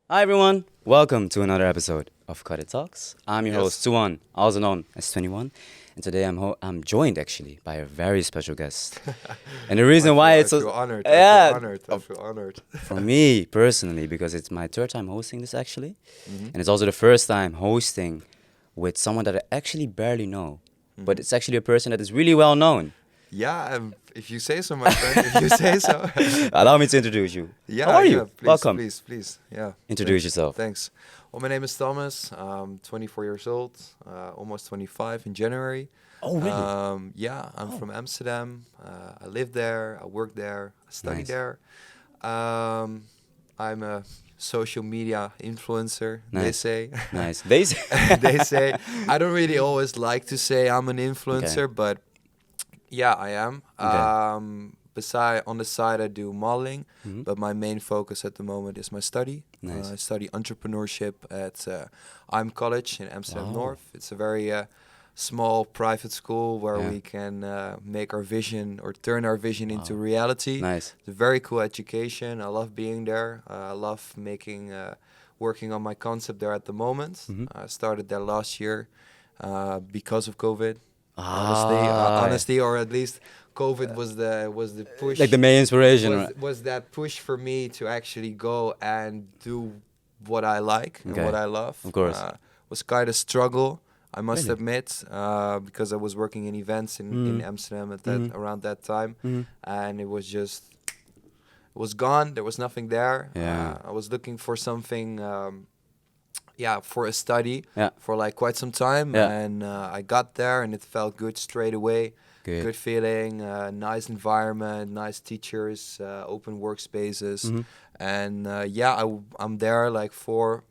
Hi everyone, welcome to another episode of COTIT Talks. I'm your host, Suwan, also known as 21, and today I'm joined actually by a very special guest. And the reason why it's I feel honored. yeah, I feel honored. for me personally, because it's my third time hosting this actually, Mhm. and it's also the first time hosting with someone that I actually barely know, but it's actually a person that is really well known. Yeah, if you say so, my friend. If you say so. Allow me to introduce you. Yeah, How are you? yeah, please, Welcome. Please. Yeah. Introduce yourself. Thanks. Well, my name is Thomas. I'm 24 years old, almost 25 in January. Oh really? Yeah, I'm from Amsterdam. I live there. I work there. I study Nice. there. I'm a social media influencer. They Nice. say. Nice. Daisy. They say. I don't really always like to say I'm an influencer, but yeah, I am. Okay. On the side, I do modeling, Mhm. but my main focus at the moment is my study. Nice. I study entrepreneurship at IM College in Amsterdam Wow. North. It's a very small private school where Yeah. we can make our vision or turn our vision into Wow. reality. Nice. It's a very cool education. I love being there. I love working on my concept there at the moment. Mhm. I started there last year because of COVID. Ah, Honestly, or at least COVID was the push. like the main inspiration, was, right? was that push for me to actually go and do what I like and Okay. what I love. Of course. Was quite a struggle, I must Really? admit, because I was working in events in Amsterdam at that around that time, and it was gone. There was nothing there. Yeah. I was looking for something. For a study Yeah. for like quite some time, Yeah. and I got there, and it felt good straight away. Good. Good feeling, nice environment, nice teachers, open workspaces, Mhm. and I'm there like four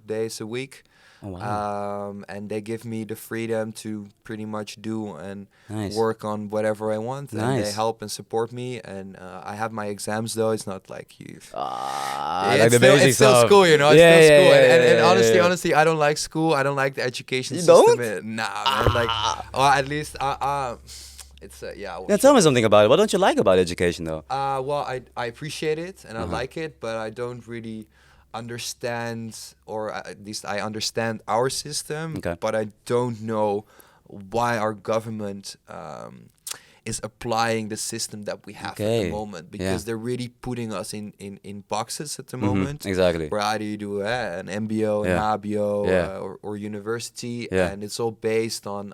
days a week. Oh wow. And they give me the freedom to pretty much do and Nice. work on whatever I want, and they Nice. help and support me. And I have my exams though. It's not like you. Like It's the still, basic it's still stuff. school, you know. It's Yeah, still yeah, school, yeah, and yeah, honestly, yeah. honestly, I don't like school. I don't like the education You system. don't? Nah, man. Like, or at least, it's yeah. Yeah, tell me something about it. What don't you like about education, though? Well, I appreciate it and I Uh-huh. like it, but I don't really understand, or at least I understand our system, Okay. but I don't know why our government is applying the system that we have at Okay. the moment, Yeah. because they're really putting us in boxes at the Mhm, moment. exactly. Where either you do an MBO, an Yeah. HBO, Yeah. or university, Yeah. and it's all based on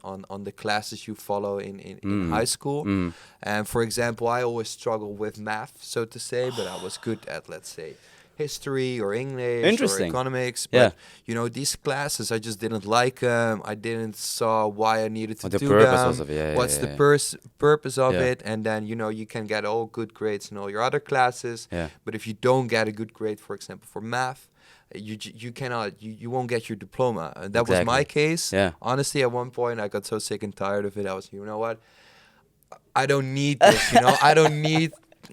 the classes you follow in high school. Mm. And for example, I always struggle with math, so to say, but I was good at, let's say, history or English or Interesting. economics. Yeah. But these classes, I just didn't like them. I didn't saw why I needed to What the do purpose them. was of it, yeah, What's yeah, the yeah. purpose of Yeah. it? And then you can get all good grades in all your other classes. Yeah. But if you don't get a good grade, for example, for math, you cannot you won't get your diploma. And that was my Exactly. case. Yeah. Honestly, at one point I got so sick and tired of it. I was, you know what? I don't need this,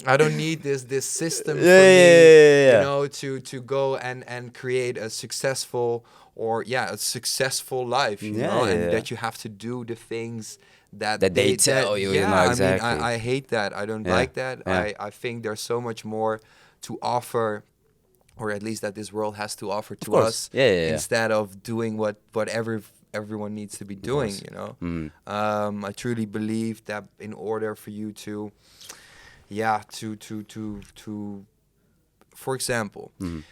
I don't need this system for me, Yeah. to go and create a successful a successful life, Yeah, and yeah. that you have to do the things that they tell you, exactly. I mean, I hate that. I don't Yeah, like that. yeah. I think there's so much more to offer, or at least that this world has to offer to course. us, Yeah, yeah, yeah. instead of doing what everyone needs to be doing, course. Mm. I truly believe that in order for you to for example, Mhm.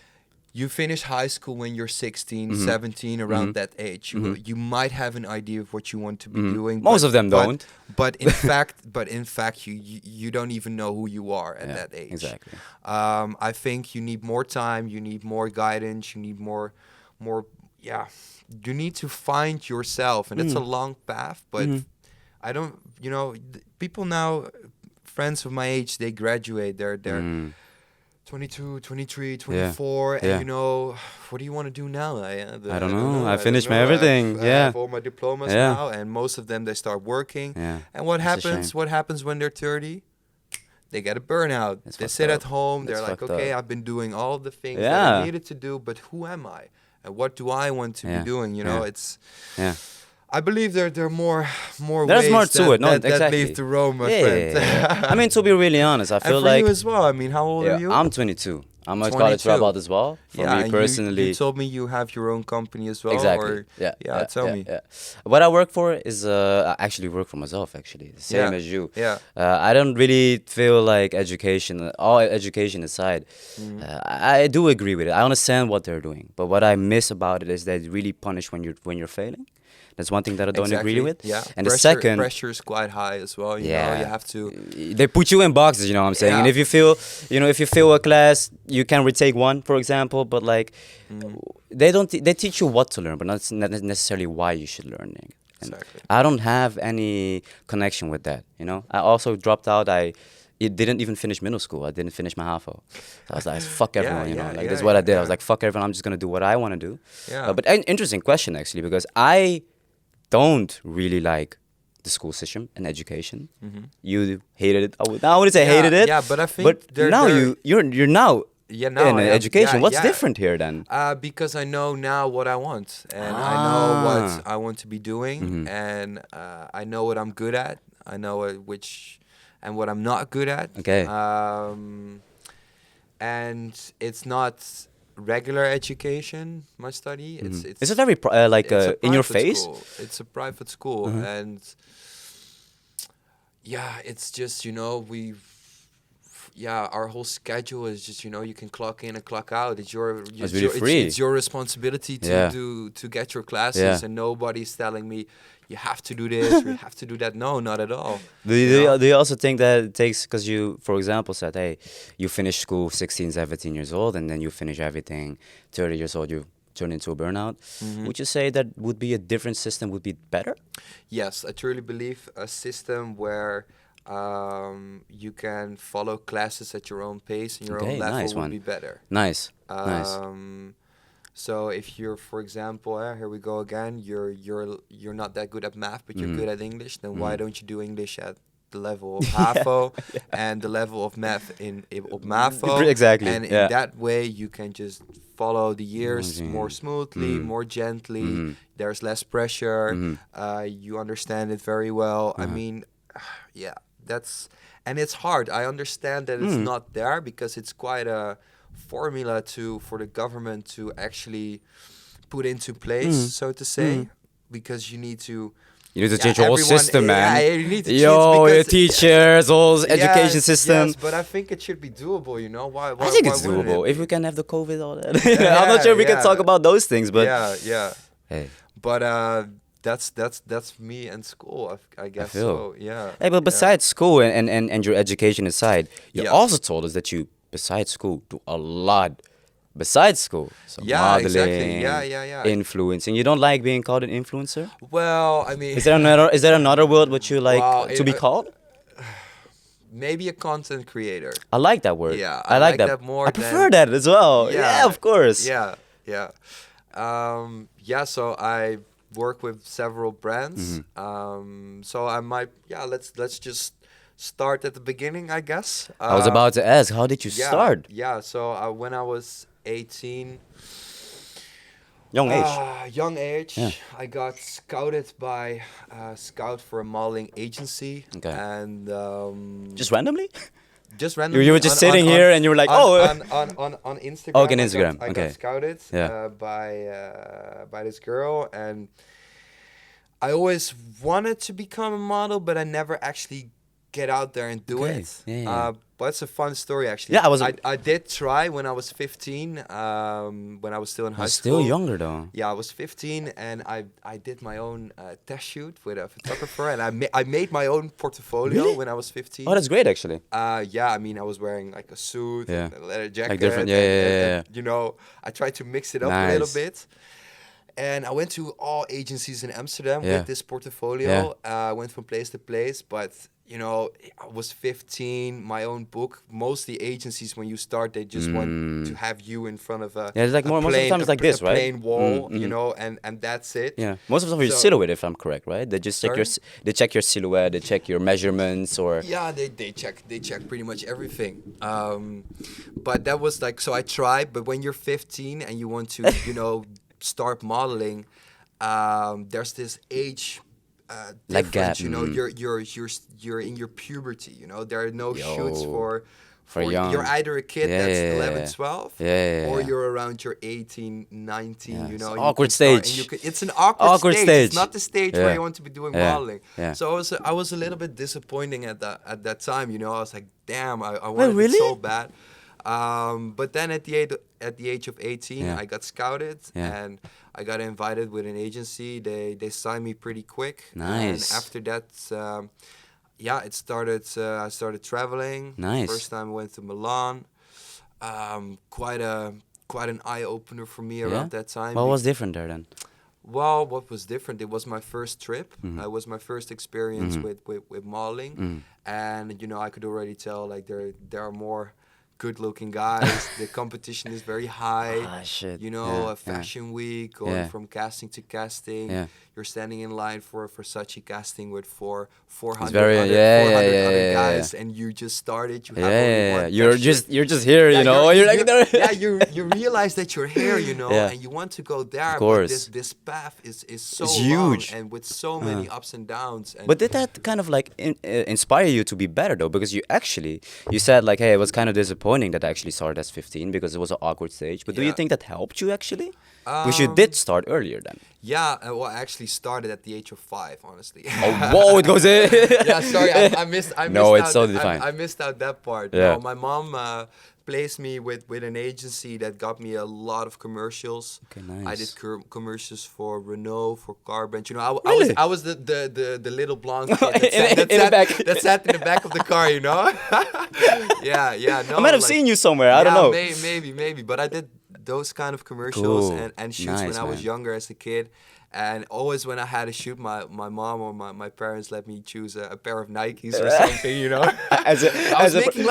you finish high school when you're 16, Mhm. 17, around Mhm. that age. Mhm. You might have an idea of what you want to be Mhm. doing. Most of them don't. But in fact, you don't even know who you are at Yeah, that age. exactly. I think you need more time. You need more guidance. You need more. You need to find yourself, and it's a long path. But Mhm. I don't. People now, friends of my age, they graduate. They're Mm. 22, 23, 24, Yeah. and what do you want to do now? I don't know. I don't finished my know. everything. I Yeah. have all my diplomas Yeah. now, and most of them, they start working. Yeah. And what It's a happens? shame. What happens when they're 30? They get a burnout. It's They fucked sit up. at home. They're It's like, fucked okay, up. I've been doing all the things that Yeah. I needed to do, but who am I? And what do I want to Yeah. be doing? Yeah. It's. Yeah. I believe there are more There's ways more to that, it. No, that, that exactly. leave to Rome, my Yeah, friend. yeah, yeah. I mean, to be really honest, I And feel for like you as well. I mean, how old are you? I'm 22. I'm a college 22. dropout as well. For Yeah, me and personally, you told me you have your own company as well. exactly. Or, Yeah. tell me. Yeah. What I work for is I actually work for myself. Actually, the same Yeah, as you. yeah. I don't really feel like education. All education aside, Mm. I do agree with it. I understand what they're doing, but what I miss about it is they really punish when you're failing. That's one thing that I don't agree Exactly. with. Yeah. And the second, Pressure is quite high as well. You know, you yeah, have to. they put you in boxes. You know what I'm saying? And Yeah. if you feel, if you fail a class, you can retake one, for example. But like, Mm, they don't. They teach you what to learn, but not necessarily why you should learn it. And exactly. I don't have any connection with that. I also dropped out. It didn't even finish middle school. I didn't finish my HAFO. I was like, fuck Yeah, everyone, yeah, Like, yeah, that's what I yeah, did. I was yeah. like, fuck everyone. I'm just gonna do what I want to do. Yeah. But an interesting question actually, because I don't really like the school system and education. Mhm. You hated it. I wouldn't say hated it. Yeah, but I think But they're- now they're- you're now Yeah, now in I am. education. Yeah, What's yeah. different here then? Because I know now what I want, and I know what I want to be doing, and I know what I'm good at. I know what I'm not good at. Okay. And it's not regular education. My study. Is it very like it's a in your private face? school. It's a private school, and yeah, it's just our whole schedule is just you can clock in and clock out. It's It's really free. It's your responsibility to Yeah. to get your classes, Yeah. and nobody's telling me you have to do this or you have to do that. No, not at all. Do you also think that it takes, because you, for example, said, hey, you finish school 16, 17 years old, and then you finish everything 30 years old, you turn into a burnout. Would you say that would be a different system would be better? Yes, I truly believe a system where you can follow classes at your own pace and your Okay, own level nice would one. be better. Nice. Nice. So if you're, for example, here we go again, you're not that good at math, but you're good at English, then why don't you do English at the level of HAFO and the level of math of MAFO? Exactly, And in yeah. that way, you can just follow the years more smoothly, more gently. There's less pressure. You understand it very well. I mean, yeah, and it's hard. I understand that it's not there because it's quite a formula for the government to actually put into place, so to say, because you need to. You need to change your whole system, man. Yeah, you need to Yo, change your because teachers, whole education Yes, system. Yes, but I think it should be doable. Why? I think it's wouldn't doable it if be? we can have the COVID, all that. I'm not sure if we can Yeah. talk about those things, but yeah. hey, But that's me and school. I guess feel. so. Yeah. hey, but yeah. besides school and your education aside, you Yeah. also told us that you, besides school, do a lot. Besides school, so Yeah, modeling, exactly. Yeah. influencing. You don't like being called an influencer? Well, I mean, Is there another word what you like Well, to be called? maybe a content creator. I like that word. Yeah, I like that more. I prefer that as well. Yeah, of course. Yeah. So I work with several brands. So I might. Yeah. Let's just start at the beginning, I guess. I was about to ask, how did you start? Yeah. So when I was 18. Young age. Young age. Yeah. I got scouted by Scout for a modeling agency. Okay. And Just randomly? just randomly. You were just sitting here and you were like, on, oh. on Instagram. Okay, on Instagram, I okay. got scouted Yeah. by this girl, and I always wanted to become a model, but I never actually get out there and do Okay, it. yeah. But it's a fun story actually. Yeah, I did try when I was 15. When I was still in high school. Still younger though. Yeah, I was 15, and I did my own test shoot with a photographer, and I made my own portfolio Really? when I was 15. Oh, that's great actually. Yeah, I mean, I was wearing like a suit Yeah. and a leather jacket. different- yeah, and, yeah. you know, I tried to mix it up a little Nice. bit. And I went to all agencies in Amsterdam Yeah. with this portfolio. I went from place to place, but I was 15, my own book. Most the agencies, when you start, they just want to have you in front of a Yeah, it's like a most of the plain- time it's like this, a right? plain wall, Mm, and that's it. Yeah, most of the time your So- silhouette, if I'm correct, right? They just check Sorry? they check your silhouette, they check your measurements, or Yeah, they check pretty much everything. But that was like, so I tried. But when you're 15 and you want to, start modeling, there's this age Like difference. gap, You're in your puberty. There are no shoots Yo. For young. You're either a kid Yeah, that's yeah, 11, yeah. 12, Yeah, yeah, or yeah. you're around your 18, 19, Yeah, you it's know. an you awkward can start and stage. it's an awkward, Awkward stage. stage. It's not the stage Yeah. where you want to be doing Yeah. modeling. Yeah. So I was a little bit disappointing at that time, you know. I was like, damn, I Wait, wanted it really? so bad. But then at the age of 18, Yeah. I got scouted, Yeah. and I got invited with an agency. They signed me pretty quick. Nice. And after that, yeah, it started. I started traveling. Nice. First time I went to Milan. Quite an eye opener for me around that time. What was different there then? Well, what was different? It was my first trip. Mhm. It was my first experience Mhm. with modeling, Mm. and you know I could already tell like there are more good-looking guys. The competition is very high. Ah, shit. You know, Yeah, a fashion week, going Yeah. from casting to casting. Yeah. You're standing in line for Versace casting with 400 very- other, yeah, 400 yeah, other yeah, yeah, guys, and you just started. You have Yeah, only yeah, yeah. one You're just here, you know. You're like there. yeah, you realize that you're here, you know, Yeah. and you want to go there. Of course. But this path is so It's long huge. and with so many ups and downs. And But did that kind of like inspire you to be better though? Because you said like, hey, it was kind of disappointing that I actually started as 15 because it was an awkward stage. But do you Yeah. think that helped you actually? Because you did start earlier then. yeah, well, I actually started at the age of 5, honestly. Oh, whoa, it goes in. Yeah, sorry, I missed. No, it's out totally fine. I missed out that part. Yeah. No, my mom placed me with an agency that got me a lot of commercials. Okay, I nice. did commercials for Renault, for Carbranch. You know, Really? I was the little blonde kid In the back. that sat in the back of the car. You know. yeah. No, I might have seen you somewhere. I don't know. Maybe. But I did those kind of commercials Cool. and shoots Nice, when I was man. younger as a kid. And always when I had to shoot, my mom or my parents let me choose a pair of Nikes or something, you know. As a, I was as a, making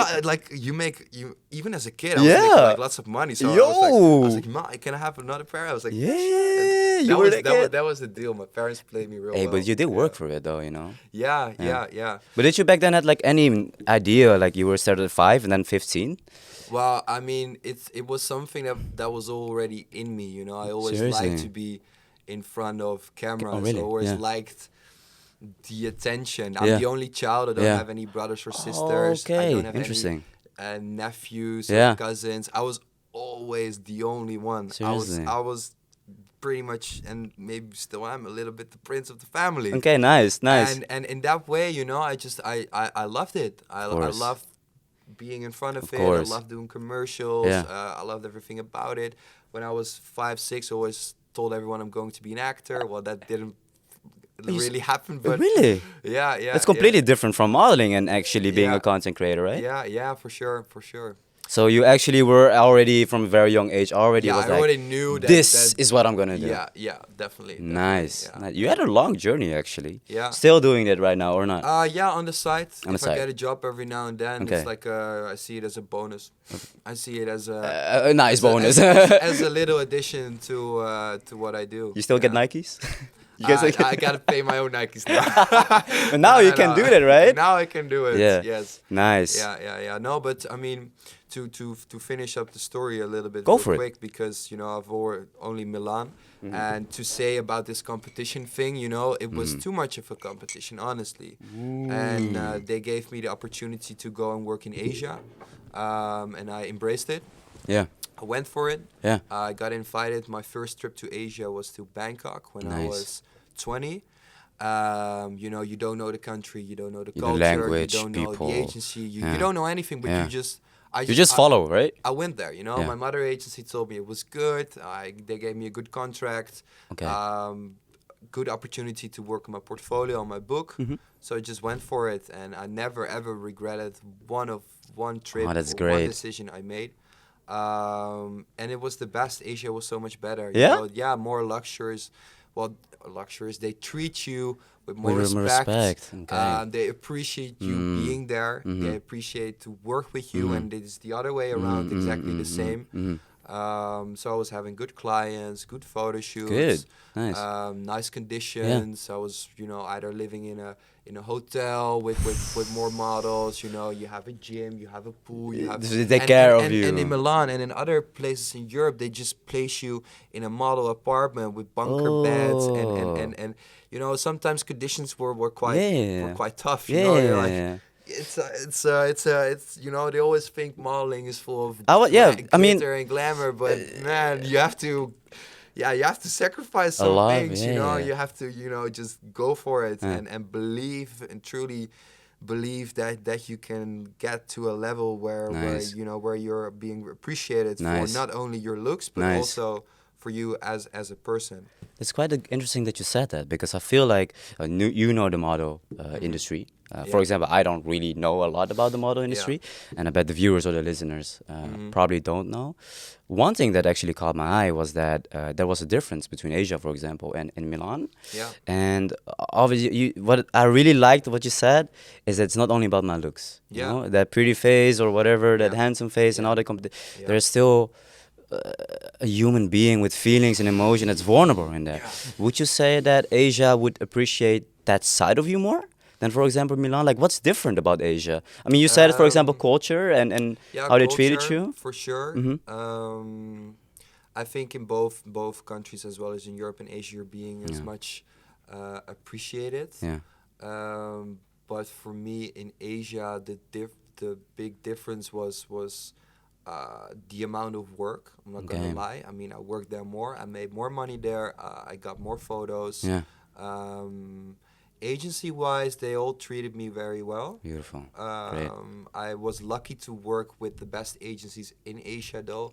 you even as a kid, I was making Yeah. like lots of money. So I Yo. was like, Mom, can I have another pair? I was like, Yeah, you that were was that that was, kid. that was the deal. My parents played me real Hey, well. but you did work Yeah. for it though, you know. Yeah. But did you back then had like any idea like you were started at 5 and then 15? Well, I mean, it was something that was already in me. You know, I always Seriously? liked to be in front of cameras. really? I always Yeah. liked the attention. I'm Yeah. the only child. I don't Yeah. have any brothers or sisters. I Okay, don't have interesting. any nephews Yeah. or cousins. I was always the only one. Seriously? I was pretty much, and maybe still am, a little bit the prince of the family. Okay, nice. And in that way, you know, I loved it. I course. loved being in front of, Of it. course. I loved doing commercials. Yeah. I loved everything about it. When I was 5, 6, I always told everyone I'm going to be an actor. Well, that didn't really happen. But Really? yeah. It's completely different from modeling and actually being Yeah. a content creator, right? Yeah, for sure. So you actually were already from a very young age already Yeah, was I like, already knew that. this is what I'm gonna do. Yeah, definitely. Nice. Yeah. Nice. You had a long journey actually. Yeah. Still doing it right now or not? Yeah, on the side. On the If side. I get a job every now and then, Okay. it's like I see it as a bonus. I see it as A nice bonus. as a little addition to what I do. You still get Yeah. Nikes? You guys I gotta pay my own Nikes now. But now you can do that, right? Now I can do it. Yeah. Yes. Nice. Yeah. No, but I mean, to finish up the story a little bit Go real for it. quick, because you know I've only Milan, Mm-hmm. and to say about this competition thing, you know, it was too much of a competition, honestly. And they gave me the opportunity to go and work in Asia, and I embraced it. Yeah. I went for it. Yeah. I got invited. My first trip to Asia was to Bangkok when I Nice. was 20. You know, you don't know the country, you don't know the The culture, language, you don't know people. the agency, you Yeah. don't know anything, but Yeah. you You just follow, right? I went there, you know. Yeah. My mother agency told me it was good. They gave me a good contract. Okay. Good opportunity to work on my portfolio, on my book. Mm-hmm. So I just went for it, and I never ever regretted one trip Oh, that's or one great. decision I made. And it was the best. Asia was so much better. Yeah? You know? Yeah, more luxuries. Well, luxuries. They treat you with more With more respect, okay. They appreciate you being there. They appreciate to work with you, and it's the other way around, exactly the same. So I was having good clients, good photo shoots, Good. Nice. nice conditions. I was, you know, either living in a hotel with more models. You know, you have a gym, you have a pool, you have. So they take care of and you. And in Milan and in other places in Europe, they just place you in a model apartment with bunker beds and you know, sometimes conditions were quite Yeah. were quite tough. You Yeah, know, yeah, you're like, yeah. it's you know, they always think modeling is full of Yeah, I mean, glitter and glamour, but man, you have to, yeah, you have to sacrifice a some lot, things, you know. yeah. You have to, you know, just go for it Yeah. and believe and truly believe that you can get to a level where Nice. you know, where you're being appreciated Nice. for not only your looks but Nice. also for you as a person. It's quite interesting that you said that, because I feel like you know the model industry. For Yeah. example, I don't really know a lot about the model industry, and I bet the viewers or the listeners probably don't know. One thing that actually caught my eye was that there was a difference between Asia, for example, and Milan. Yeah. And obviously, what I really liked what you said is that it's not only about my looks. You Yeah. know, that pretty face or whatever, that Yeah. handsome face and Yeah. all that. Yeah. There's still a human being with feelings and emotion that's vulnerable in there. Would you say that Asia would appreciate that side of you more than, for example, Milan? Like, what's different about Asia? I mean, you said, for example, culture and Yeah, how they treated culture you. for sure. Mm-hmm. I think in both countries as well as in Europe and Asia, you're being as Yeah. much appreciated. Yeah. But for me in Asia, the big difference was the amount of work. I'm not Okay. gonna lie. I mean, I worked there more. I made more money there. I got more photos. Yeah. Agency wise, they all treated me very well. Beautiful. Great. I was lucky to work with the best agencies in Asia, though.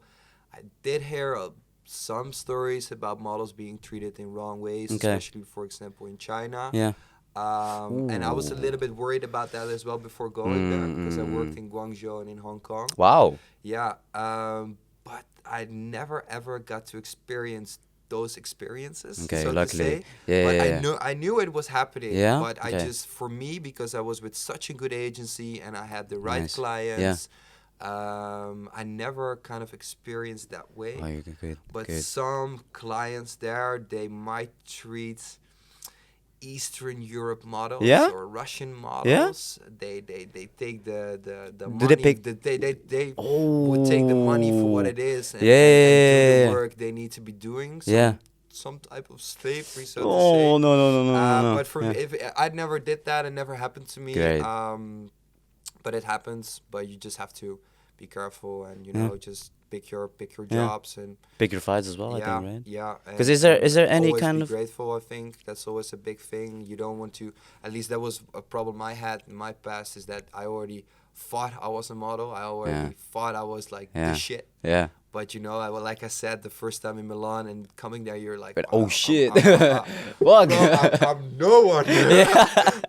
I did hear some stories about models being treated in wrong ways, Okay. especially, for example, in China. Yeah. And I was a Ooh. little bit worried about that as well before going there, because I worked in Guangzhou and in Hong Kong. Wow. Yeah, but I never ever got to experience those experiences, Okay, so luckily. to say. Yeah, But yeah, I yeah. knew it was happening. Yeah? But I Okay. just, for me, because I was with such a good agency and I had the right Nice. clients, I never kind of experienced that way. Oh, you're good. But Good. some clients there, they might treat Eastern Europe models Yeah? or Russian models. They take the Do money. they pick- They would take the money for what it is and, Yeah, and do yeah, the yeah. work they need to be doing. Yeah. Some type of slavery, so to Oh, say. no, no, no, no, no, no. But for Yeah. me, if I never did that, it never happened to me. Great. But it happens. But you just have to be careful and Yeah. just pick your Yeah. jobs and Pick your fights as well, I yeah, think, right? yeah. 'Cause and is there any always kind be of- grateful? I think that's always a big thing. You don't want to. At least that was a problem I had in my past. Is that I already thought I was a model. I already thought I was like Yeah. the shit. Yeah. But you know, like I said, the first time in Milan and coming there, you're like, But, "Wow, oh shit. Bro, Fuck. I'm no one.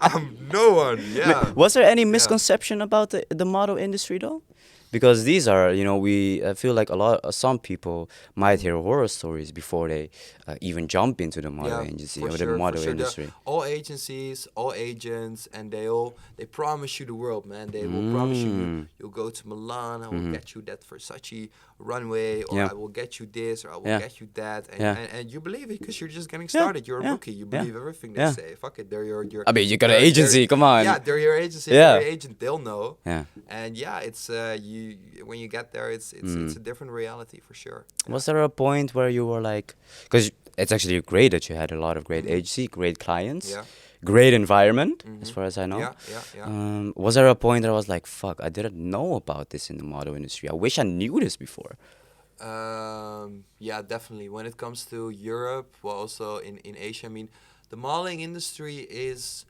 I'm no one. Yeah. Was there any misconception about the model industry though? Because these are, I feel like some people might hear horror stories before they even jump into the model agency for or sure, the model for sure. industry. All agencies, all agents, and they promise you the world, man. They will promise you'll go to Milan. I will get you that Versace runway, or Yeah. I will get you this, or I will Yeah. get you that, and, Yeah. and you believe it because you're just getting Yeah. started. You're a Yeah. rookie. You Yeah. believe everything they Yeah. say. Fuck it, they're your. I mean, you got an they're- agency, they're- come on. Yeah, they're your agency. Yeah. They're your agent. They'll know. Yeah. And yeah, it's you when you get there, it's a different reality for sure. Was there a point where you were like, because it's actually great that you had a lot of great agency, great clients, Yeah. great environment, as far as I know. Yeah, yeah. Was there a point that I was like, fuck, I didn't know about this in the model industry. I wish I knew this before. Yeah, definitely. When it comes to Europe, well, also in Asia, I mean, the modeling industry is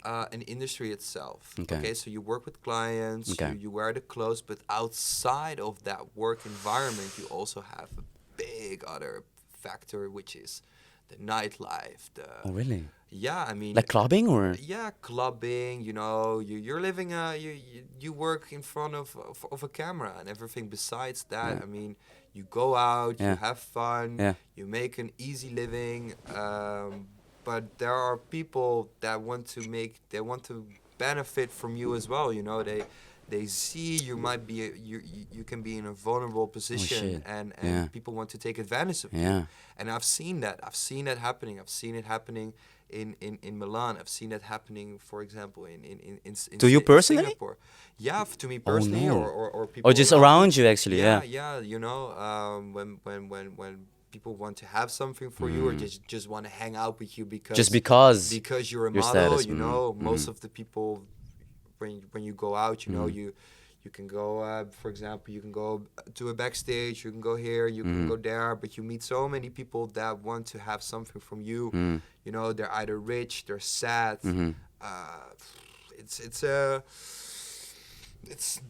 an industry itself. Okay. So you work with clients, Okay. you wear the clothes, but outside of that work environment, you also have a big other factor, which is the nightlife. Oh, really? Yeah, I mean, Like clubbing or? yeah, clubbing. You're living you work in front of a camera and everything. Besides that, Yeah. I mean, you go out, you Yeah. have fun, Yeah. you make an easy living. But there are people that want to benefit from you as well. They see you might be you can be in a vulnerable position, shit. and Yeah. people want to take advantage of you. Yeah. And I've seen that happening. I've seen it happening in Milan. I've seen it happening, for example, in To you personally? Singapore. Yeah, to me personally, no. or people Or just around you, actually, yeah. Yeah. When people want to have something for you, or just want to hang out with you because Just because you're a your model. status, Most of the people when you go out, you know, you can go, for example, you can go to a backstage, you can go here, you can go there, but you meet so many people that want to have something from you. You know, they're either rich, they're sad.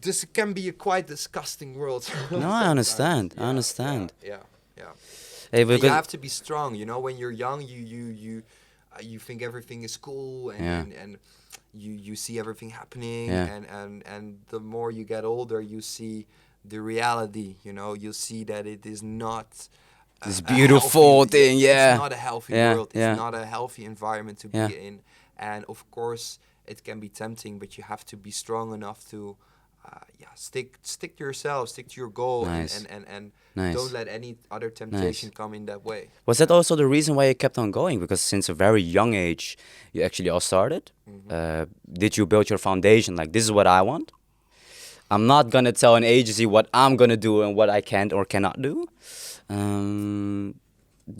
This can be a quite disgusting world. No, I understand. I understand. Yeah. Hey, But you have to be strong. You know, when you're young, you think everything is cool, and you see everything happening, and the more you get older, you see the reality. You know, you see that it is not this beautiful thing. It's not a healthy world. It's not a healthy environment to be in, and of course it can be tempting, but you have to be strong enough to stick to yourself, stick to your goal, and don't let any other temptation come in that way. Was that also the reason why you kept on going? Because since a very young age, you actually all started. Did you build your foundation? Like, this is what I want. I'm not gonna tell an agency what I'm gonna do and what I can or cannot do.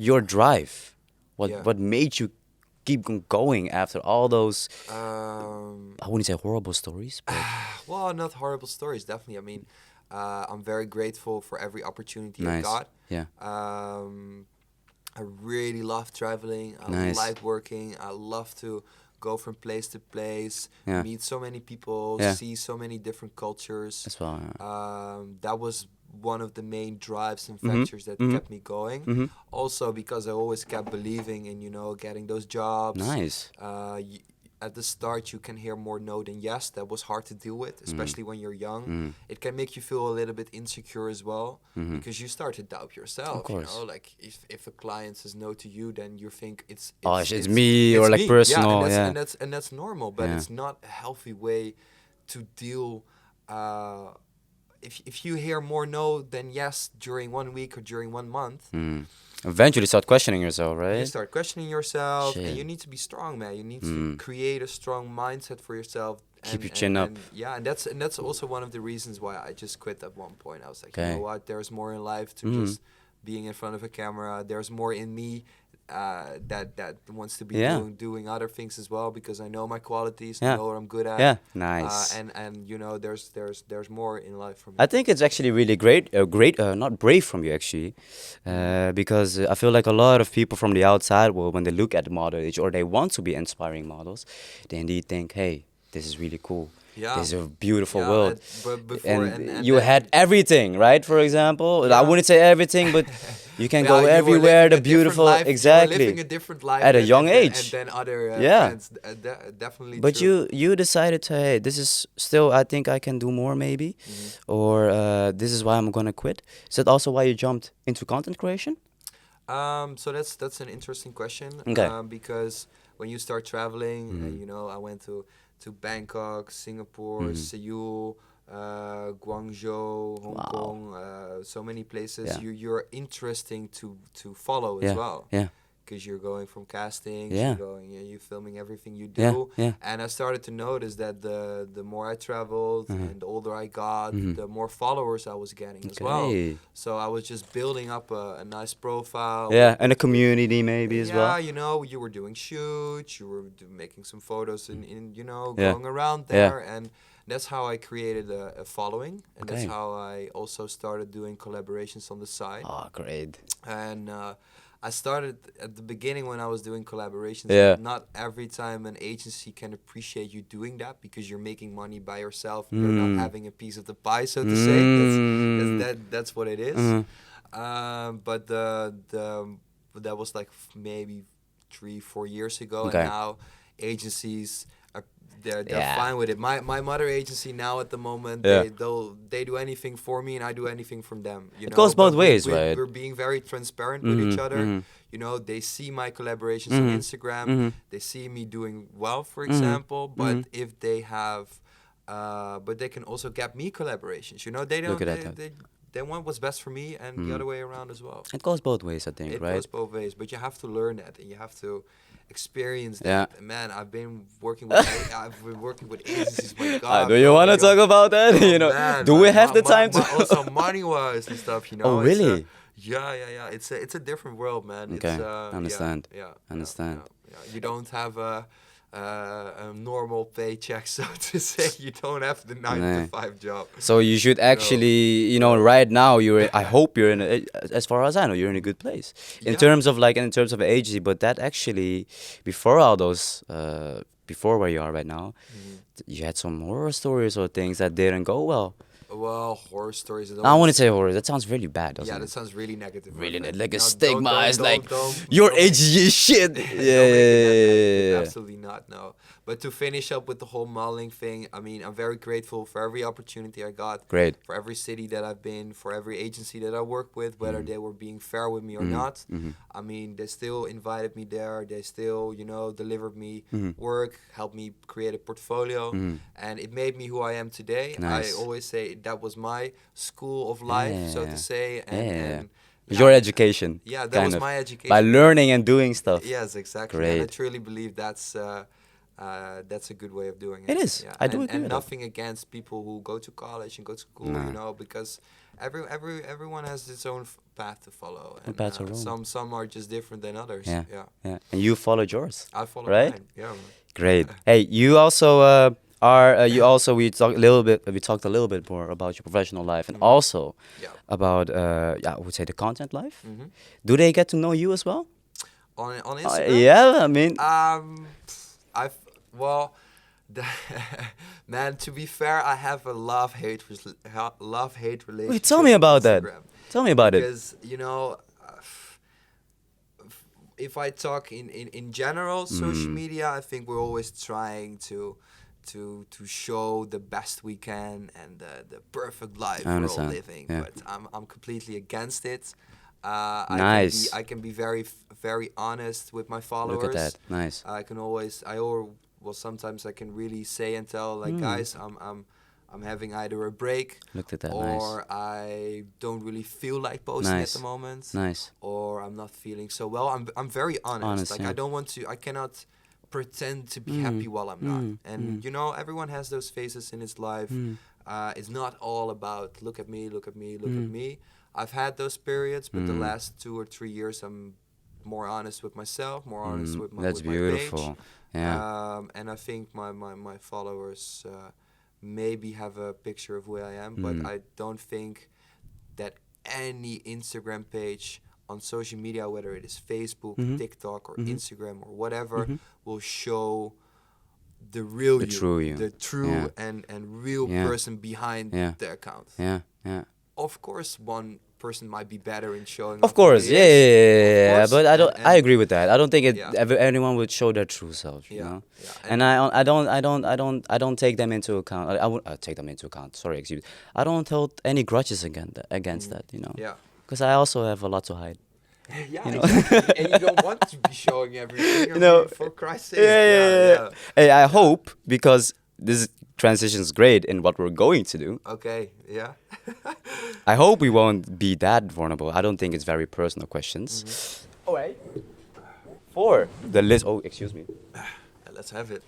Your drive, what made you keep on going after all those? I wouldn't say horrible stories, but well, not horrible stories, definitely. I mean, I'm very grateful for every opportunity I got. Yeah. I really love traveling. I like working. I love to go from place to place, meet so many people, see so many different cultures. As well. That was one of the main drives and factors that kept me going. Also because I always kept believing in, you know, getting those jobs. Nice. At the start, you can hear more no than yes. That was hard to deal with, especially when you're young. It can make you feel a little bit insecure as well, because you start to doubt yourself. Of course. You know, like if a client says no to you, then you think it's me, or like me. personal. And that's normal, but it's not a healthy way to deal. If you hear more no than yes during 1 week or during 1 month, eventually start questioning yourself, right? You start questioning yourself, and you need to be strong, man. You need to create a strong mindset for yourself. Keep your chin up. And that's also one of the reasons why I just quit at one point. I was like, you know what? There's more in life to just being in front of a camera. There's more in me that wants to be doing other things as well, because I know my qualities, I know what I'm good at. Yeah, nice. And you know, there's more in life for me. I think it's actually really great, not brave from you actually, because I feel like a lot of people from the outside, well, when they look at models or they want to be inspiring models, they indeed think, hey, this is really cool. Yeah. This is a beautiful world. And you had everything, right? For example, I wouldn't say everything, but you can go everywhere. The beautiful, exactly. Living a different life at a young age. And then other friends, definitely. But true. you decided to, hey, this is still, I think I can do more maybe, or this is why I'm gonna quit. Is that also why you jumped into content creation? So that's an interesting question. Okay. Because when you start traveling, you know, I went to Bangkok, Singapore, Seoul, Guangzhou, Hong Kong, so many places. You're interesting to follow as well. Yeah. Because you're going from castings, you're filming everything you do. And I started to notice that the more I traveled and the older I got, the more followers I was getting as well. So I was just building up a nice profile. Yeah, and a community maybe as well. Yeah, you know, you were doing shoots, you were making some photos in you know, going around there. And that's how I created a following. And that's how I also started doing collaborations on the side. Oh, great. And I started at the beginning when I was doing collaborations. Not every time an agency can appreciate you doing that, because you're making money by yourself. You're not having a piece of the pie, so to say. That's what it is. But that was like maybe 3-4 years ago, and now agencies they're fine with it. My mother agency now at the moment, they do anything for me and I do anything from them. You know? It goes both ways, right? We're being very transparent with each other. You know, they see my collaborations on Instagram. They see me doing well, for example. But if they have, but they can also get me collaborations. You know, they don't. They want what's best for me, and the other way around as well. It goes both ways, I think, right? It goes both ways, but you have to learn that, and you have to experience that. Yeah. Man, I've been working with agencies. My God, do you want to talk about that? Oh, you know, man, do we have the time to? Also, money-wise and stuff. You know. Oh, really? It's a different world, man. Okay, it's, understand. Yeah. Understand. You don't have a a normal paycheck, so to say. You don't have the 9 to 5 job. So you should actually, right now I hope you're as far as I know, you're in a good place in terms of agency. But that actually, before all those, before where you are right now, you had some horror stories or things that didn't go well. Well, horror stories. I wouldn't say horror. That sounds really bad, doesn't it? Yeah, that sounds really negative. Really, right? like a No, stigma is like don't your make age is shit. Don't make it that Yeah. negative. Absolutely not. No. But to finish up with the whole modeling thing, I mean, I'm very grateful for every opportunity I got. Great. For every city that I've been, for every agency that I worked with, whether they were being fair with me or not. I mean, they still invited me there. They still, delivered me work, helped me create a portfolio, and it made me who I am today. Nice. I always say that was my school of life, so to say. And Your education. Yeah, that was my education. By learning and doing stuff. Yes, exactly. Great. And I truly believe that's a good way of doing it. It is. Yeah. I do agree and with that. nothing against people who go to college and go to school, because everyone has its own path to follow. And path to roam. some are just different than others. Yeah. Yeah. Yeah. And you followed yours. I follow right? mine. Yeah. Man. Great. Hey, you also we talked a little bit more about your professional life and also about I would say the content life. Do they get to know you as well? On Instagram? Yeah, I mean man, to be fair, I have a love-hate relationship. Wait, tell me about with that. Instagram. Tell me about it. Because, if I talk in general, social media, I think we're always trying to show the best we can and the perfect life we're all living. Yeah. But I'm completely against it. Nice. I can be very very honest with my followers. Look at that. Nice. Sometimes I can really say and tell, like, guys, I'm having either a break, Look at that. or Nice. I don't really feel like posting at the moment, Nice. or I'm not feeling so well. I'm very honest. Like, I cannot pretend to be happy while I'm not. And everyone has those phases in his life. It's not all about look at me, look at me, look at me. I've had those periods, but the last 2 or 3 years I'm more honest with myself, more honest with my That's with my beautiful. page. Yeah. And I think my followers maybe have a picture of who I am, but I don't think that any Instagram page on social media, whether it is Facebook, TikTok, or Instagram, or whatever, will show the real The true you. the true and real person behind the account. Yeah. Yeah. Of course, one person might be better in showing. Of course, yeah, course, but I don't. and I agree with that. I don't think Yeah. anyone would show their true self. You know, yeah. and I don't take them into account. I would take them into account. Sorry, excuse me. I don't hold any grudges against that. You know, Yeah. because I also have a lot to hide. Yeah, exactly. And you don't want to be showing everything. I mean, for Christ's sake. Yeah. Hey, I hope, because this transition is great in what we're going to do. Okay. Yeah. I hope we won't be that vulnerable. I don't think it's very personal questions. All right. For the list. Oh, excuse me. Let's have it.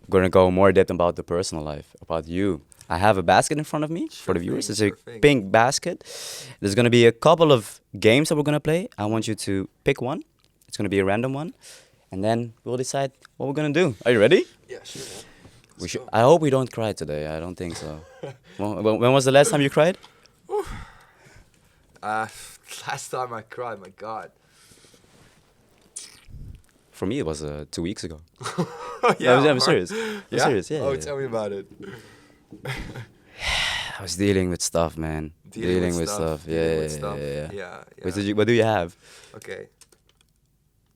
We're gonna go more depth about the personal life, about you. I have a basket in front of me for the viewers. It's a pink basket. There's gonna be a couple of games that we're gonna play. I want you to pick one. It's gonna be a random one, and then we'll decide what we're gonna do. Are you ready? Yeah, sure. We should. I hope we don't cry today. I don't think so. When was the last time you cried? Last time I cried, my God. For me, it was 2 weeks ago. Yeah, I'm serious. I'm serious. Yeah. Oh, yeah. tell me about it. I was dealing with stuff, man. Dealing with stuff. Yeah. Yeah. What do you have? Okay.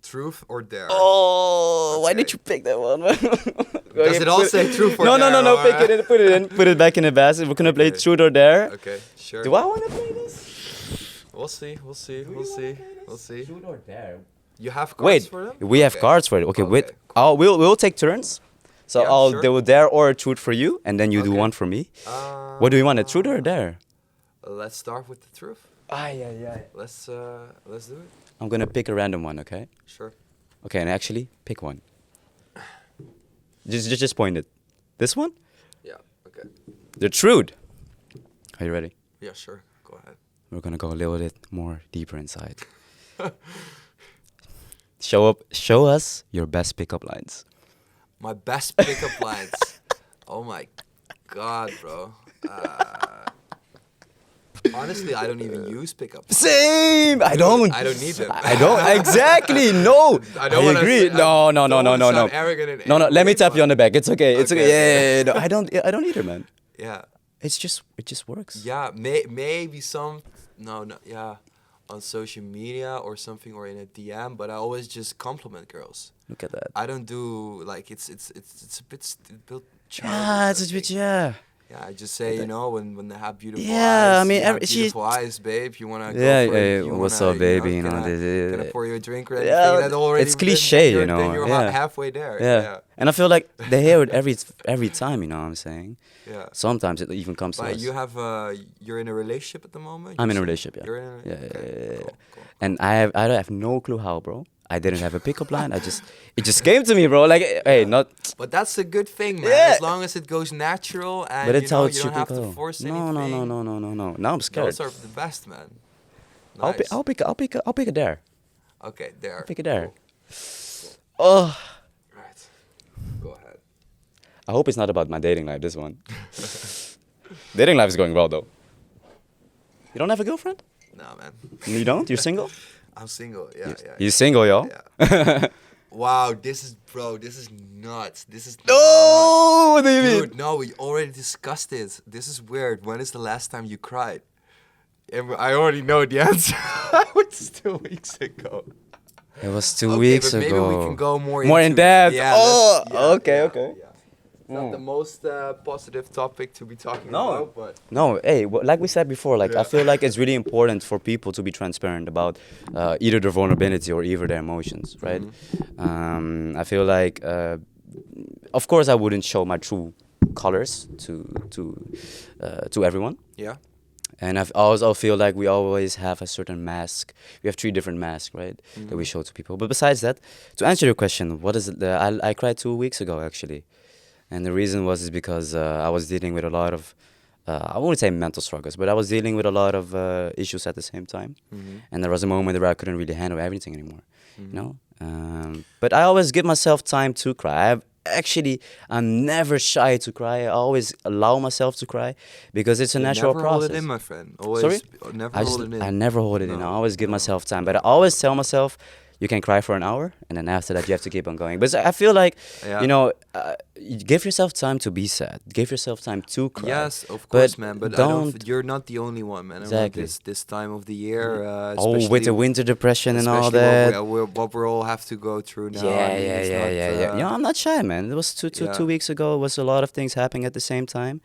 Truth or dare? Oh, why Okay. did you pick that one? Does it all say truth or no, dare? No. or- Pick it in. Put it in. Put it back in the basket. We're gonna play Okay. truth or dare. Okay, sure. Do I want to play this? We'll see. We'll see. Truth or dare? You have cards Wait, for them? we have Okay. cards for it. Okay, wait. cool. We'll take turns. So Yeah, I'll sure. do a dare or a truth for you, and then you do Okay. one for me. What do you want, a truth or a dare? Let's start with the truth. Yeah. Let's do it. I'm gonna pick a random one. Okay. Sure. Okay, and actually pick one. Just point it. This one? Yeah. Okay. The truth. Are you ready? Yeah. Sure. Go ahead. We're gonna go a little bit more deeper inside. Show us your best pickup lines. My best pickup lines. Oh my god, bro. Honestly, I don't even use pickup lines. Same. I Dude, don't. I don't need them. I don't. Exactly. No. I don't wanna agree. say- No. don't wanna No. sound arrogant in No. any Let me way, tap you but- on the back. It's okay. It's okay. Okay, Yeah. No, I don't either, man. Yeah. It just works. Yeah, maybe some, no, yeah, on social media or something or in a DM, but I always just compliment girls. Look at that. I don't do like it's a bit Yeah, it's a bit, yeah. Yeah, I just say, you know, when they have beautiful Yeah, eyes. I mean, you have she- beautiful eyes, babe. You wanna go Yeah, for it? yeah, You what's wanna, up, baby? You You know, know, can I pour you a drink or anything? Yeah, That already, it's cliche, you know, Then you're yeah. halfway there. Yeah. And I feel like they hear it every time, you know what I'm saying? Yeah. Sometimes it even comes to But us. you have you're in a relationship at the moment. I'm You in a said? relationship, yeah. You're in a, Yeah, okay, yeah. cool. And I have no clue how, bro. I didn't have a pickup line. It just came to me, bro. Like, hey, not. But that's a good thing, man. Yeah. As long as it goes natural and But it's you know how it you should don't have go. to force No. anything. Now I'm scared. Those are the best, man. I'll Nice. pick it there. Okay, there. Pick it there. Cool. Oh, Right. Go ahead. I hope it's not about my dating life. This one. Dating life is going well though. You don't have a girlfriend? No, man. You don't? You're single? I'm single. Yeah, yeah. You're single, yo. Yeah. Wow, this is nuts. This is Oh, what do you nuts. mean? Dude, no, we already discussed this. This is weird. When is the last time you cried? And I already know the answer. It's 2 weeks ago. It was 2 Okay, weeks but ago. maybe we can go more in into- depth. Yeah, Oh, let's- yeah, okay, yeah, okay. yeah. It's not the most positive topic to be talking No. about, but No, hey, like we said before, like I Yeah. feel like it's really important for people to be transparent about either their vulnerability or either their emotions, right? Mm-hmm. I feel like, of course, I wouldn't show my true colors to everyone, yeah. and I also feel like we always have a certain mask. We have 3 different masks, right, that we show to people. But besides that, to answer your question, what is it? I cried 2 weeks ago actually. And the reason is because I was dealing with a lot of, I wouldn't say mental struggles, but I was dealing with a lot of issues at the same time. And there was a moment where I couldn't really handle everything anymore, you know? But I always give myself time to cry. I'm never shy to cry. I always allow myself to cry because it's a natural Never process. hold it in, my friend. Always, Sorry? never I hold it in. I never hold it in. I No, always give no, myself time. But I always tell myself, you can cry for an hour, and then after that, you have to keep on going. But I feel like, Yeah. you know, you give yourself time to be sad. Give yourself time to cry. Yes, of course, man. But don't. you're not the only one, man. Exactly. This time of the year, Oh, with the winter depression and all especially that. what we all have to go through now. Yeah, I mean, it's not, yeah. Yeah, I'm not shy, man. It was yeah. 2 weeks ago. It was a lot of things happening at the same time,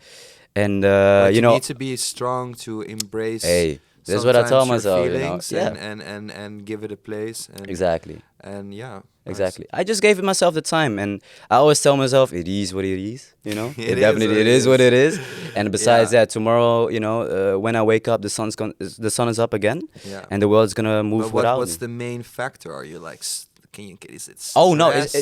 and but you know, need to be strong to embrace. hey, that's what I tell sometimes your myself. You know, feelings yeah, and give it a place. And, exactly. And yeah. nice. Exactly. I just gave myself the time, and I always tell myself it is what it is. You know, It it is what it is. And besides Yeah. that, tomorrow, you know, when I wake up, the sun is up again, Yeah. and the world's gonna move But without what's me. the main factor? Are you like, is it Oh, no, stress?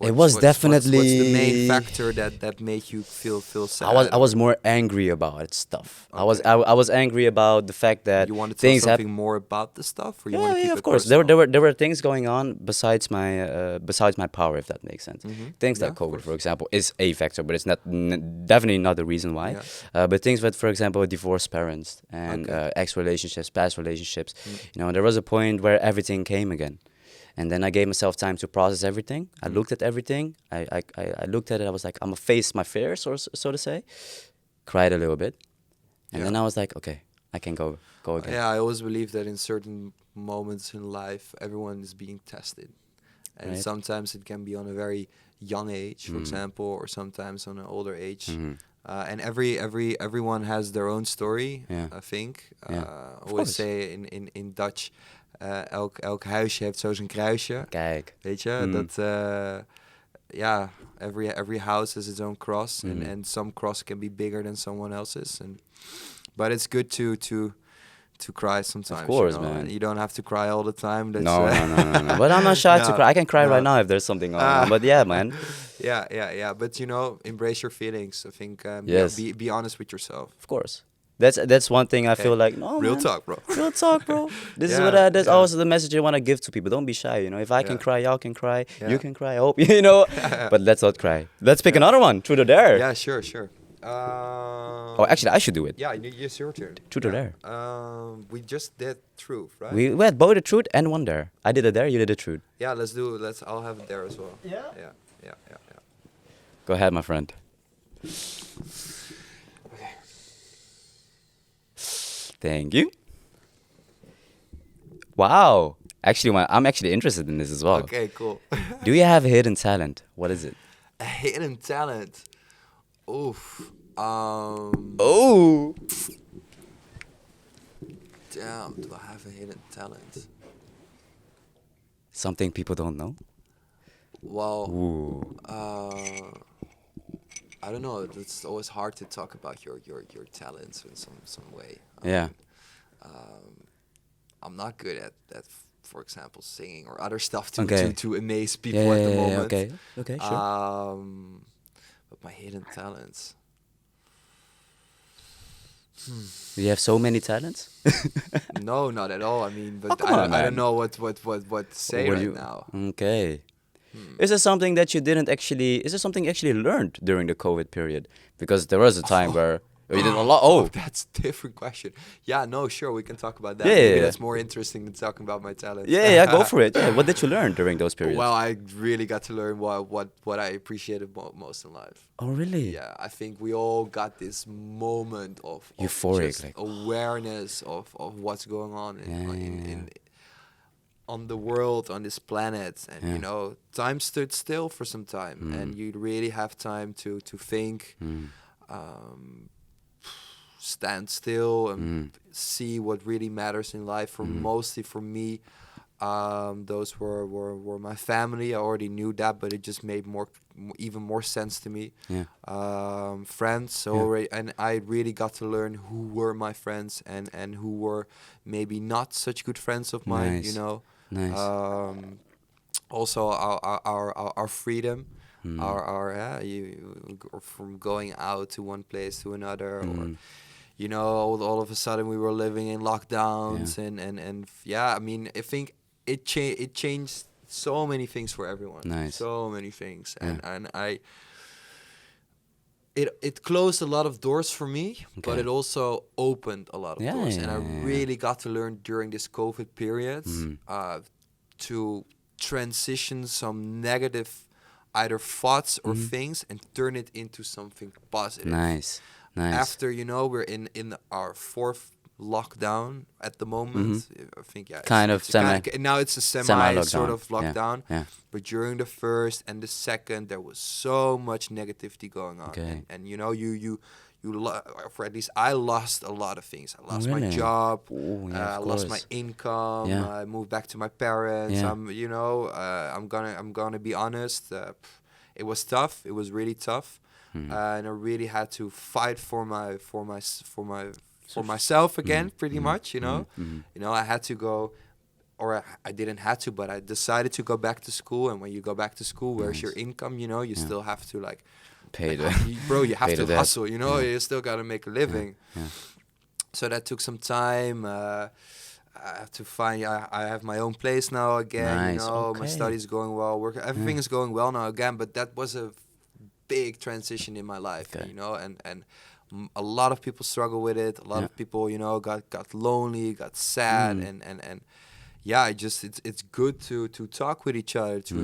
It was What's the main definitely- factor that made you feel sad? I was more angry about stuff. Okay. I was angry about the fact that You want to tell things something happen. more about the stuff, or you want to keep Yeah, it of course. personal? There were things going on besides my power, if that makes sense. Things Yeah, like of COVID, course. for example, is a factor, but it's not definitely not the reason why. Yeah. But things with, for example, divorced parents and Okay. ex relationships, past relationships. You know, there was a point where everything came again. And then I gave myself time to process everything. I looked at everything. I looked at it. I was like, I'm gonna face my fears, or so to say. Cried a little bit, and Yeah. then I was like, okay, I can go again. Yeah, I always believe that in certain moments in life, everyone is being tested, and Right. sometimes it can be on a very young age, for example, or sometimes on an older age. And everyone has their own story. Yeah. I think. Yeah. I Of always course. say in Dutch, elk huisje heeft zo zijn kruisje. Kijk. Weet je, dat yeah, every house has its own cross, and some cross can be bigger than someone else's, but it's good to cry sometimes. course, you know, man. and you don't have to cry all the time. That's, No. But I'm not shy to No, cry. I can cry no. right now if there's something going on. But yeah, man. yeah. But you know, embrace your feelings. I think. Yes. Be honest with yourself. Of course. That's one thing I Hey, feel like, no, real man. talk, bro. Real talk, bro. This is Yeah, what that's yeah. also the message I want to give to people. Don't be shy, you know. If I can Yeah. cry, y'all can cry. Yeah. You can cry, I hope, you know. But let's not cry. Let's pick Yeah. another one. Truth or dare. Yeah, sure. Oh, actually, I should do it. Yeah, it's your turn. Truth or Yeah. dare. We just did truth, right? We had both a truth and one dare. I did a dare, you did a truth. Yeah, I'll have it there as well. Yeah? Yeah. Go ahead, my friend. Thank you. Wow. Actually, I'm actually interested in this as well. Okay, cool. Do you have a hidden talent? What is it? A hidden talent. Oof. Oh. Damn, do I have a hidden talent? Something people don't know? Well, Ooh. I don't know. It's always hard to talk about your talents in some way. Yeah. I'm not good at for example, singing or other stuff Okay. to amaze people Yeah, at the yeah, yeah, moment. okay. Okay, sure. But my hidden talents. Do you have so many talents? No, not at all. I mean, but come on, I man. don't know what to say What right do you- now. Okay. Is there something that you didn't actually? Is there something you actually learned during the COVID period? Because there was a time where you did a lot. Oh, That's a different question. Yeah, no, sure, we can talk about that. Yeah, Maybe yeah. that's more interesting than talking about my talents. yeah, go for it. Yeah. What did you learn during those periods? Well, I really got to learn what I appreciated most in life. Oh, really? Yeah, I think we all got this moment of Euphoric, just like- awareness of what's going on Yeah. in on the world, on this planet, and Yeah. you know, time stood still for some time, and you really have time to think, stand still, and see what really matters in life. Mostly for me, those were my family. I already knew that, but it just made even more sense to me. Yeah. Friends already, and I really got to learn who were my friends and who were maybe not such good friends of mine. Nice. You know. Nice. Also, our freedom, from going out to one place to another, or you know, all of a sudden we were living in lockdowns, and yeah, I mean, I think it changed so many things for everyone. Nice. So many things, and it closed a lot of doors for me, but Okay. it also opened a lot of Yeah, doors, yeah, and I yeah, yeah. really got to learn during this COVID period to transition some negative either thoughts or things and turn it into something positive. Nice. Nice. After, you know, we're in our fourth lockdown at the moment. I think, yeah, Kind of now it's a sort semi-lockdown. of lockdown. Yeah. But during the first and the second, there was so much negativity going on. Okay. And you know, or at least I lost a lot of things. I lost my really? job. Ooh, yeah, I of lost my course. income. Yeah. I moved back to my parents. Yeah. I'm gonna be honest. It was tough. It was really tough. And I really had to fight for myself again, pretty much. You know, I had to go, or I didn't have to, but I decided to go back to school. And when you go back to school, where's your income? You know, you still have to Pay the. you have pay to the debt. hustle. You know, Yeah. you still got to make a living. Yeah. So that took some time. I have to find. I have my own place now again. Nice, You know, my okay. studies going well. Everything is going well now again. But that was a big transition in my life. Okay. You know, and a lot of people struggle with it. A lot of people, you know, got lonely, got sad, and yeah, it's good to talk with each other, to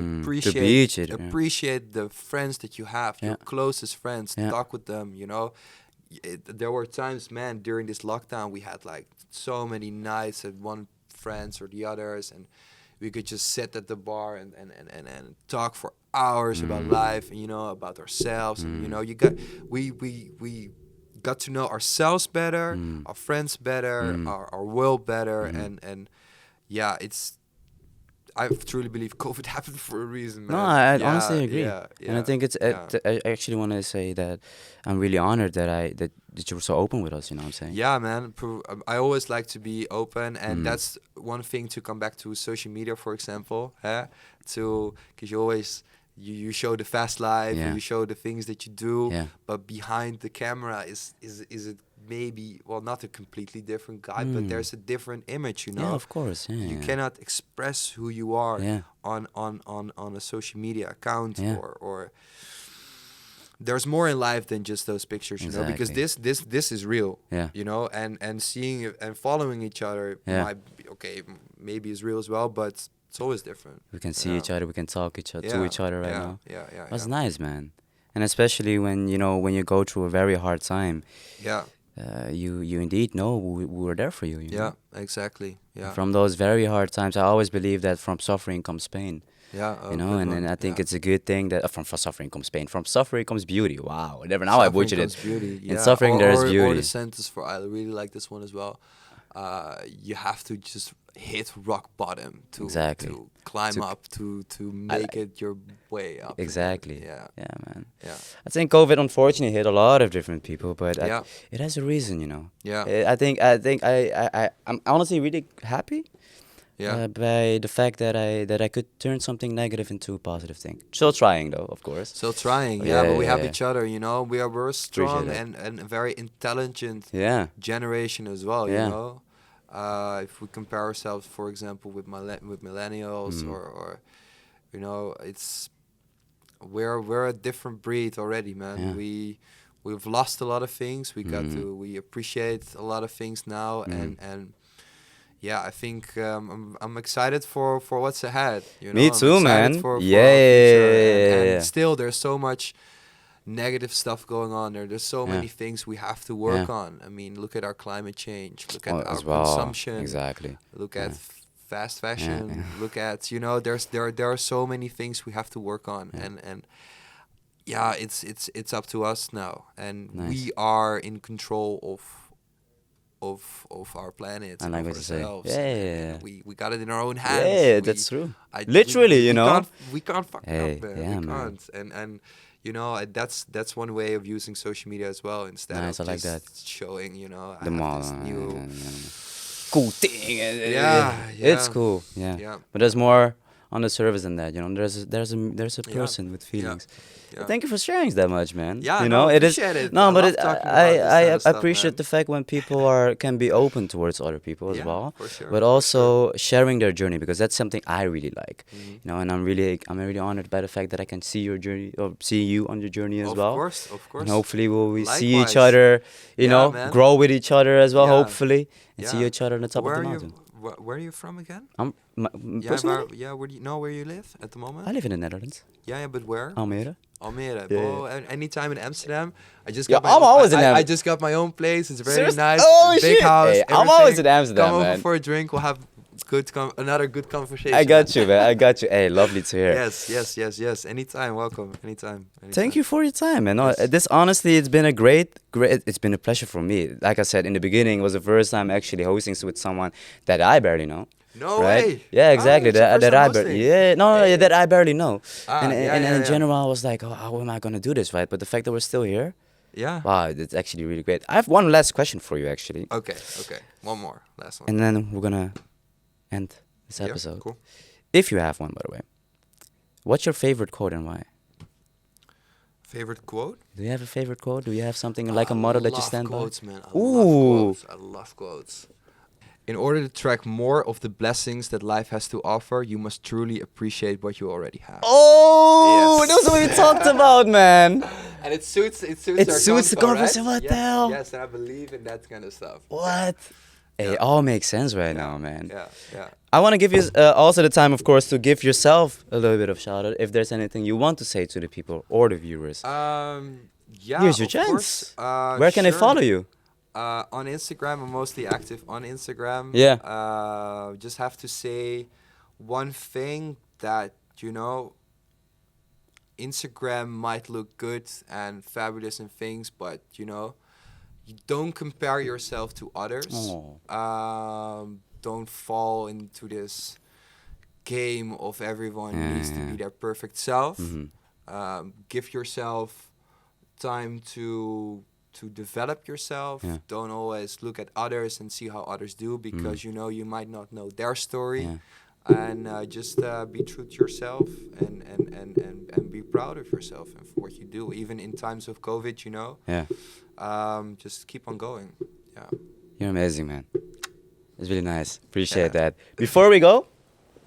appreciate the friends that you have, your closest friends. Yeah. Talk with them. You know, there were times, man, during this lockdown, we had like so many nights at one friends or the others, and we could just sit at the bar and talk for hours about life, and you know, about ourselves, and you know, we got to know ourselves better, our friends better, our world better, and yeah, I truly believe COVID happened for a reason, man. No, I Yeah, honestly agree, yeah, and I think it's. I actually want to say that I'm really honored that you were so open with us. You know what I'm saying? Yeah, man. I always like to be open, and that's one thing to come back to social media, for example. Because you always you show the fast life, Yeah. you show the things that you do, Yeah. but behind the camera is a maybe, well, not a completely different guy, but there's a different image, you know. Yeah, of course. Yeah, You yeah. cannot express who you are Yeah. on a social media account, Yeah. or there's more in life than just those pictures, you know, because Exactly. this is real, Yeah. you know, and seeing it and following each other Yeah. might be, okay, maybe is real as well, but it's always different. We can see Yeah. each other. We can talk to Yeah, each other right yeah, now. yeah, That's yeah. nice, man. And especially when when you go through a very hard time, Yeah, you indeed know we were there for you. You yeah, know? exactly. And Yeah, from those very hard times, I always believe that from suffering comes pain. yeah. You Oh, know, good and one. I think Yeah. it's a good thing that from suffering comes pain. From suffering comes beauty. Wow, never now I Suffering butchered it. comes beauty. In Yeah, suffering there is or beauty. the sentence for, I really like this one as well. You have to just hit rock bottom to Exactly. climb To- up to make it your way up. again. Exactly. Yeah. Yeah, man. Yeah. I think COVID unfortunately hit a lot of different people, but Yeah. it has a reason, you know. Yeah. I'm honestly really happy Yeah. by the fact that I could turn something negative into a positive thing. Still trying though, of course. Still trying, Yeah, but we yeah, have yeah. each other, you know. We're a strong Appreciate and a very intelligent Yeah. generation as well, you Yeah. know. If we compare ourselves, for example, with millennials, or you know, we're a different breed already, man. Yeah. We've lost a lot of things. Mhm. We appreciate a lot of things now, Mhm. and yeah, I think I'm excited for what's ahead. You know, Me I'm too, excited man. for Yeah, our future, yeah, and yeah. still there's so much negative stuff going on there. There's so Yeah. many things we have to Yeah. work on. I mean, look at our climate change. Look at Oh, our as well. consumption. Exactly. Look Yeah. at fast Yeah, fashion. yeah. Look at, you know, there are so many things we have to work on, Yeah. and yeah, it's up to us now, and Nice. we are in control of our planet, I and like of what you say. ourselves, Yeah, and yeah, we got it in our own yeah. hands. Yeah, that's true. I, Literally, you we know. we can't fuck it Hey, up, man. yeah, We man. can't, and you know, that's one way of using social media as well, instead Nice, of I like just that. showing, you know, I The have mall. this new. Cool thing. Yeah, It's yeah, cool. Yeah. yeah, But there's more on the surface than that. You know, there's a yeah, person with yeah, feelings. yeah. Thank you for sharing that much, man. Yeah, You no, know, it is appreciate it. no, I but love talking about this kind of I stuff, appreciate man. the fact when people can be open towards other people as Yeah, well, for sure, but for sure. also sharing their journey because that's something I really like. Mhm. You know, and I'm really honored by the fact that I can see your journey or see you on your journey as well. Of And course. hopefully we see each Likewise. other, you Yeah, know, man. grow with each other as well, Yeah, hopefully, and see yeah. each other on the top of Where the are you? mountain. Where are you from again? Yeah, Personally, yeah. Where do you know where you live at the moment? I live in the Netherlands, Yeah, but where? Almere. Almere. Yeah, Oh, anytime in Amsterdam. I just Yeah, got my I'm own, always in I Am- just got my own place. It's very Serious? nice. Oh, Big shit. house. Hey, I'm always everything. in Amsterdam, Come over man. for a drink. We'll have another good conversation. I got you, man. I got you. Hey, lovely to hear. Yes. Anytime. Welcome. Anytime. Thank you for your time, man. No, Yes. this honestly, it's been a it's been a pleasure for me. Like I said in the beginning, it was the first time actually hosting with someone that I barely know. No Right? way. Yeah, exactly. it's your first That time I hosting. yeah, no, Hey. that I barely know. Ah, yeah, and yeah, in yeah. general, I was like, oh, how am I gonna do this, right? But the fact that we're still here, Yeah. wow, that's actually really great. I have one last question for you, actually, Okay. One more. Last one. and then we're gonna end this Yeah, episode. cool. If you have one, by the way, what's your favorite quote and why? Favorite quote? Do you have a favorite quote? Do you have something like a motto that you stand quotes, by? man. Ooh. I love quotes. In order to track more of the blessings that life has to offer, you must truly appreciate what you already have. Oh, Yes. that's what we talked about, man. And it suits It our suits the convo, conversation, right? what the hell? Yes, and I believe in that kind of stuff. What? Hey, Yeah. it all makes sense right now, man. Yeah. I want to give you also the time, of course, to give yourself a little bit of shout out if there's anything you want to say to the people or the viewers. Yeah. Here's your of chance. course. Where can they Sure. follow you? On Instagram, I'm mostly active on Instagram. Yeah. Just have to say one thing that, you know, Instagram might look good and fabulous and things, but, you know, you don't compare yourself to others. Oh. Don't fall into this game of everyone Yeah, needs to yeah. be their perfect self. Mhm. Give yourself time to develop yourself. Yeah. Don't always look at others and see how others do, because you know, you might not know their story. Yeah. and just be true to yourself and be proud of yourself and for what you do, even in times of COVID. Yeah. Just keep on going. Yeah. You're amazing, man. It's really nice. Appreciate that. Before we go,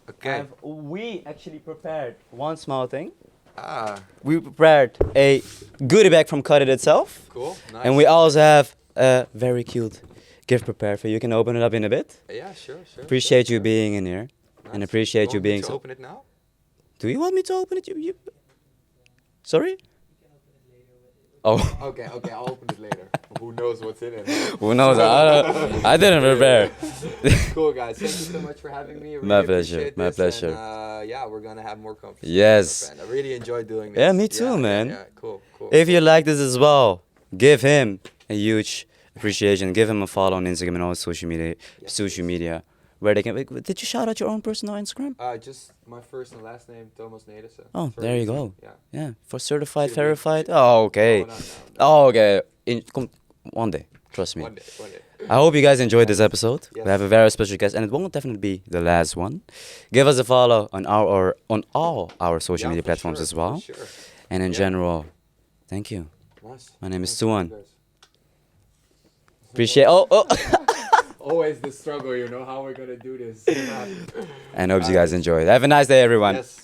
Okay. we actually prepared one small thing. Ah, We prepared a goodie bag from COTIT itself. cool. Nice. And we also have a very cute gift prepared for you. You can open it up in a bit. Yeah, sure. Appreciate sure, you being in here. Nice. And appreciate you Want me being to so... open it now? Do you want me to open it? Sorry? Oh. Okay, I'll open it later. Who knows what's in it? Who knows? I didn't prepare. Cool, guys. Thank you so much for having me. I really My pleasure, appreciate my this, pleasure. And, yeah, we're gonna have more conversations. Yes. I really enjoyed doing this. Yeah, me too, man. Yeah, cool. If you like this as well, give him a huge appreciation. Give him a follow on Instagram and all social media. Where they can... Did you shout out your own personal Instagram? Just my first and last name, Thomas Nelissen. Oh, Very there you easy. go. Yeah. Yeah, for certified, Should be- verified. Oh, okay. No. Oh, okay. One day, trust me. One day. I hope you guys enjoyed this episode. Yes. We have a very special guest, and it won't definitely be the last one. Give us a follow on on all our social media for platforms sure, as well. for sure. And in Yeah. general, thank you. Nice. My name is Thank you, Tuan. guys. Appreciate. Oh. Always the struggle, how we're gonna do this. And hope you guys enjoyed. Have a nice day, everyone. Yes.